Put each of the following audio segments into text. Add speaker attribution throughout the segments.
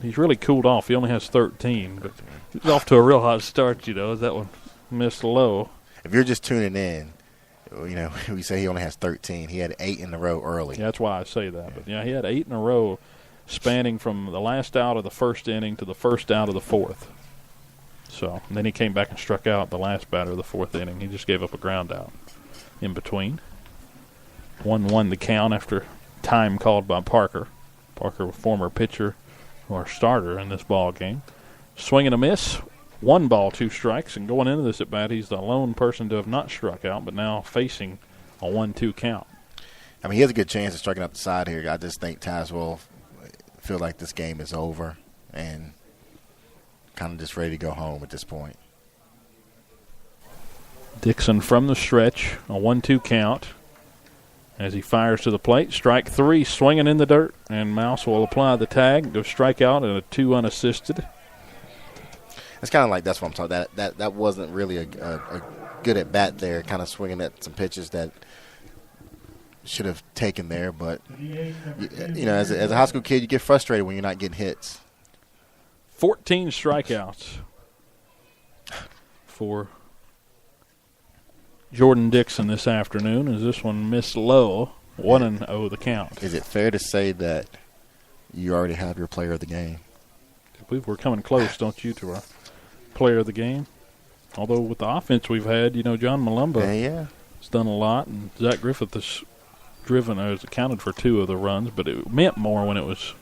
Speaker 1: he's really cooled off. He only has 13, but he's off to a real hot start, as that one missed low.
Speaker 2: If you're just tuning in, we say he only has 13. He had 8 in a row early.
Speaker 1: Yeah, that's why I say that. But, he had 8 in a row spanning from the last out of the first inning to the first out of the fourth. So, and then he came back and struck out the last batter of the fourth inning. He just gave up a ground out in between. 1-1 the count after time called by Parker. Parker, a former pitcher or starter in this ball game. Swing and a miss. 1 ball, 2 strikes, and going into this at bat, he's the lone person to have not struck out, but now facing a 1-2 count.
Speaker 2: I mean, he has a good chance of striking out the side here. I just think Tazewell feel like this game is over and kind of just ready to go home at this point.
Speaker 1: Dixon from the stretch, a 1-2 count. As he fires to the plate, strike 3, swinging in the dirt, and Mouse will apply the tag, go strike out, and a 2 unassisted.
Speaker 2: It's kind of like that's what I'm talking. That wasn't really a good at bat there. Kind of swinging at some pitches that should have taken there, but as a high school kid, you get frustrated when you're not getting hits.
Speaker 1: 14 strikeouts for Jordan Dixon this afternoon, as this one missed low. 1-0 the count.
Speaker 2: Is it fair to say that you already have your player of the game?
Speaker 1: I believe we're coming close, don't you, to our player of the game? Although with the offense we've had, John Malumba has done a lot, and Zach Griffith has accounted for 2 of the runs, but it meant more when it was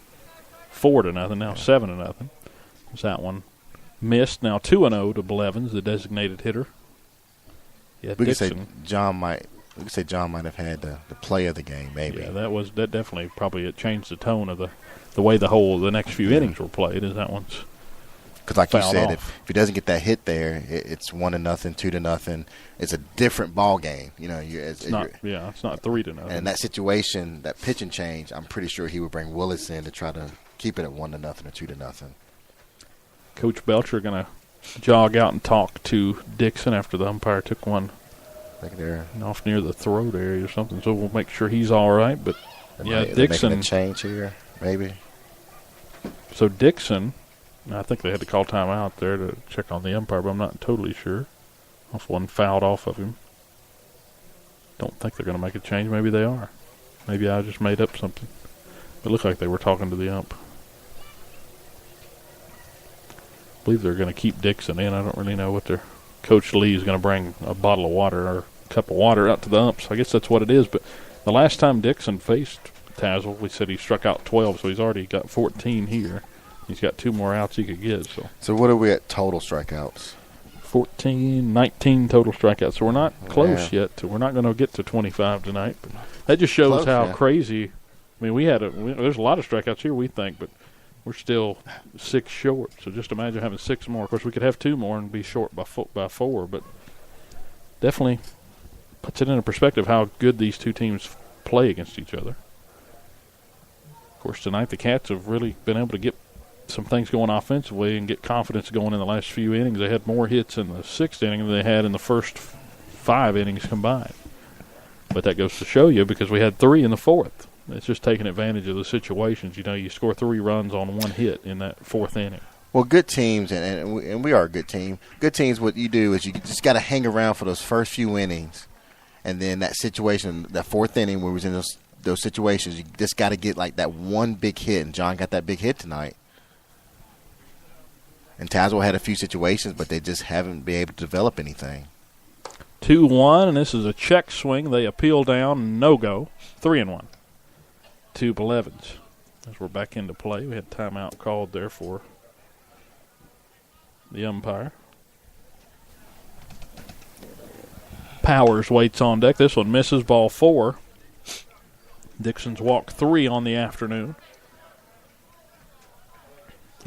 Speaker 1: 4-0, now 7-0. As that one missed. Now 2-0 to Blevins, the designated hitter. Yeah,
Speaker 2: we could say John might have had the play of the game, maybe.
Speaker 1: Yeah, that definitely probably it changed the tone of the way the next few innings were played. Is that one's
Speaker 2: because, like you said, if he doesn't get that hit there, it's 1-0, 2-0. It's a different ball game. It's not
Speaker 1: 3-0.
Speaker 2: And that situation, that pitching change, I'm pretty sure he would bring Willis in to try to keep it at 1-0 or 2-0.
Speaker 1: Coach Belcher going to jog out and talk to Dixon after the umpire took one off near the throat area or something. So we'll make sure he's all right. But Dixon
Speaker 2: making a change here, maybe.
Speaker 1: So Dixon, I think they had to call timeout there to check on the umpire, but I'm not totally sure. If one fouled off of him. Don't think they're going to make a change. Maybe they are. Maybe I just made up something. It looked like they were talking to the ump. I believe they're going to keep Dixon in. I don't really know what their Coach Lee is going to bring a bottle of water or a cup of water out to the umps. I guess that's what it is. But the last time Dixon faced Tazewell, we said he struck out 12, so he's already got 14 here. He's got 2 more outs he could get. So
Speaker 2: what are we at total strikeouts?
Speaker 1: 19 total strikeouts. So we're not close yet. We're not going to get to 25 tonight. But that just shows how crazy. I mean, there's a lot of strikeouts here, we think, but we're still 6 short. So just imagine having 6 more. Of course, we could have 2 more and be short by 4, but definitely puts it into perspective how good these 2 teams play against each other. Of course, tonight the Cats have really been able to get some things going offensively and get confidence going in the last few innings. They had more hits in the 6th inning than they had in the first 5 innings combined. But that goes to show you, because we had 3 in the 4th. It's just taking advantage of the situations. You score 3 runs on 1 hit in that 4th inning.
Speaker 2: Well, good teams, and we are a good team. Good teams, what you do is you just got to hang around for those first few innings. And then that situation, that 4th inning where we was in those situations, you just got to get like that one big hit. And John got that big hit tonight. And Tazewell had a few situations, but they just haven't been able to develop anything.
Speaker 1: 2-1, and this is a check swing. They appeal down, no-go. 3-1 to Blevins. As we're back into play, we had timeout called there for the umpire. Powers waits on deck. This one misses, ball 4. Dixon's walked 3 on the afternoon.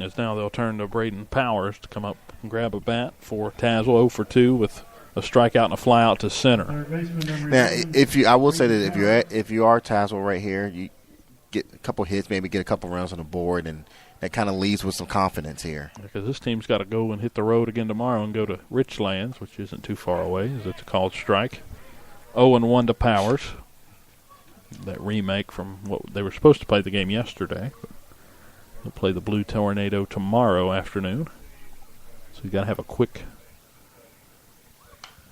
Speaker 1: As now they'll turn to Braden Powers to come up and grab a bat for Tazewell. 0 for 2 with a strikeout and a fly out to center.
Speaker 2: Now, I will say that if you are Tazewell right here, you get a couple hits, maybe get a couple runs on the board, and that kind of leaves with some confidence here.
Speaker 1: Because this team's got to go and hit the road again tomorrow and go to Richlands, which isn't too far away, as it's a called strike. 0-1 to Powers. That remake from what they were supposed to play the game yesterday. They'll play the Blue Tornado tomorrow afternoon. So you got to have a quick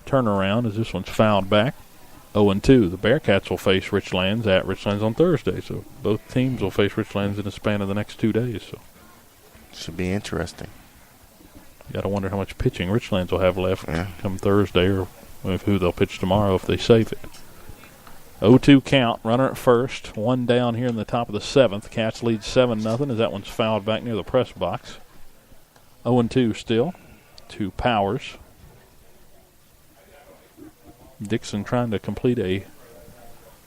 Speaker 1: turnaround as this one's fouled back. 0-2. The Bearcats will face Richlands at Richlands on Thursday. So both teams will face Richlands in the span of the next 2 days. So
Speaker 2: should be interesting.
Speaker 1: You got to wonder how much pitching Richlands will have left come Thursday, or who they'll pitch tomorrow if they save it. 0-2 count. Runner at first. One down here in the top of the 7th. Cats lead 7-0 as that one's fouled back near the press box. 0-2 still to Powers. Dixon trying to complete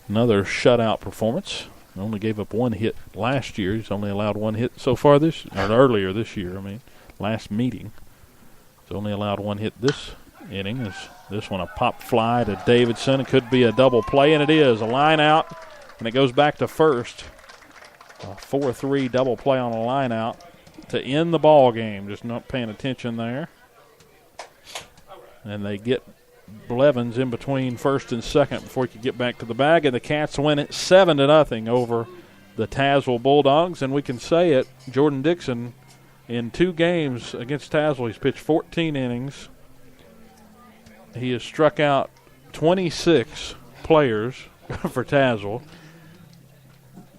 Speaker 1: another shutout performance. Only gave up one hit last year. He's only allowed one hit so far earlier this year. Last meeting. He's only allowed one hit this inning. Is this one a pop fly to Davidson? It could be a double play, and it is. A line out, and it goes back to first. A 4-3 double play on a line out to end the ball game. Just not paying attention there. And they get Blevins in between first and second before he could get back to the bag, and the Cats win it 7-0 over the Tazewell Bulldogs. And we can say it, Jordan Dixon, in 2 games against Tazewell, he's pitched 14 innings. He has struck out 26 players for Tazewell.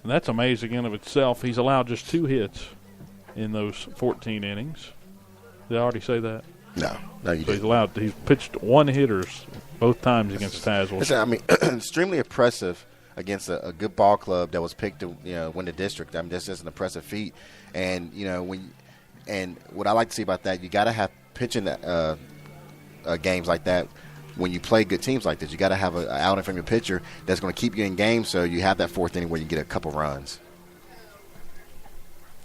Speaker 1: And that's amazing in of itself. He's allowed just 2 hits in those 14 innings. Did I already say that?
Speaker 2: No, you
Speaker 1: didn't. He's pitched 1 hitters both times against Tazewell.
Speaker 2: Extremely impressive against a good ball club that was picked to win the district. That's just an impressive feat. And and what I like to see about that, you got to have pitching games like that. When you play good teams like this, you got to have an outing from your pitcher that's going to keep you in games, so you have that 4th inning where you get a couple runs.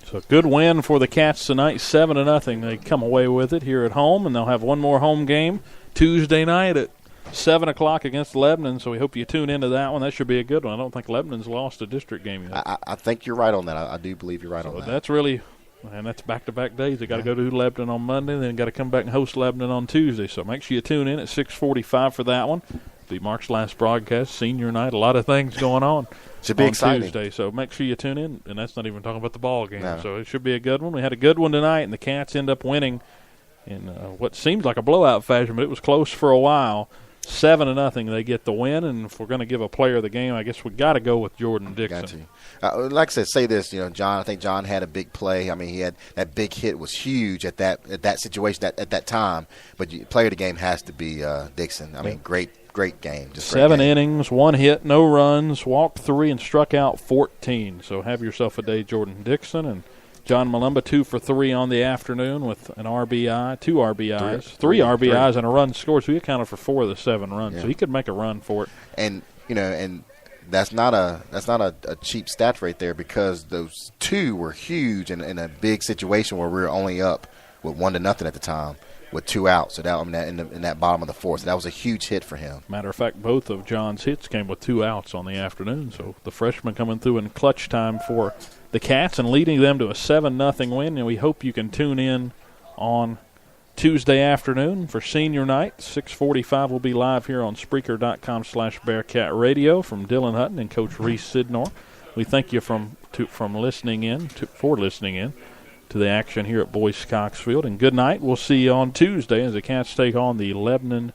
Speaker 1: So a good win for the Cats tonight, 7-0. They come away with it here at home, and they'll have one more home game Tuesday night at 7 o'clock against Lebanon. So we hope you tune into that one. That should be a good one. I don't think Lebanon's lost a district game yet.
Speaker 2: I think you're right on that. I do believe you're right on that.
Speaker 1: That's really, and that's back-to-back days. They got to go to Lebanon on Monday, then got to come back and host Lebanon on Tuesday. So make sure you tune in at 6:45 for that one. Be Mark's last broadcast, senior night, a lot of things going on.
Speaker 2: Should be
Speaker 1: on
Speaker 2: exciting.
Speaker 1: Tuesday, so make sure you tune in, and that's not even talking about the ball game. No. So it should be a good one. We had a good one tonight, and the Cats end up winning in what seems like a blowout fashion, but it was close for a while. 7-0, they get the win, and if we're going to give a player of the game, I guess we got to go with Jordan Dixon.
Speaker 2: Like I said, say this, John. I think John had a big play. He had that big hit was huge at that situation at that time. But player of the game has to be Dixon. Great game. Just
Speaker 1: 7 innings, 1 hit, no runs, walked 3, and struck out 14. So have yourself a day, Jordan Dixon. And John Malumba 2 for 3 on the afternoon with an RBI, 2 RBIs, 3 RBIs, and a run scored. So he accounted for 4 of the 7 runs. Yeah. So he could make a run for it.
Speaker 2: And and that's not a cheap stat right there, because those 2 were huge in a big situation where we were only up with 1-0 at the time, with 2 outs. So that in that bottom of the 4th, so that was a huge hit for him.
Speaker 1: Matter of fact, both of John's hits came with 2 outs on the afternoon. So the freshman coming through in clutch time for the Cats and leading them to a 7-0 win. And we hope you can tune in on Tuesday afternoon for senior night. 6:45 will be live here on Spreaker.com/BearCatRadio from Dylan Hutton and Coach Reese Sidnor. We thank you for listening in to the action here at Boyce Cox Field. And good night. We'll see you on Tuesday as the Cats take on the Lebanon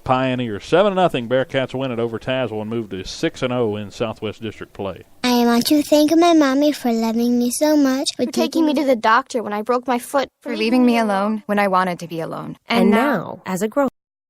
Speaker 1: Pioneers. 7-0 Bearcats win it over Tazewell and move to 6-0 in Southwest District play.
Speaker 3: I want to thank my mommy for loving me so much,
Speaker 4: for taking me to the doctor when I broke my foot,
Speaker 5: for leaving me alone when I wanted to be alone.
Speaker 6: And now, as a grown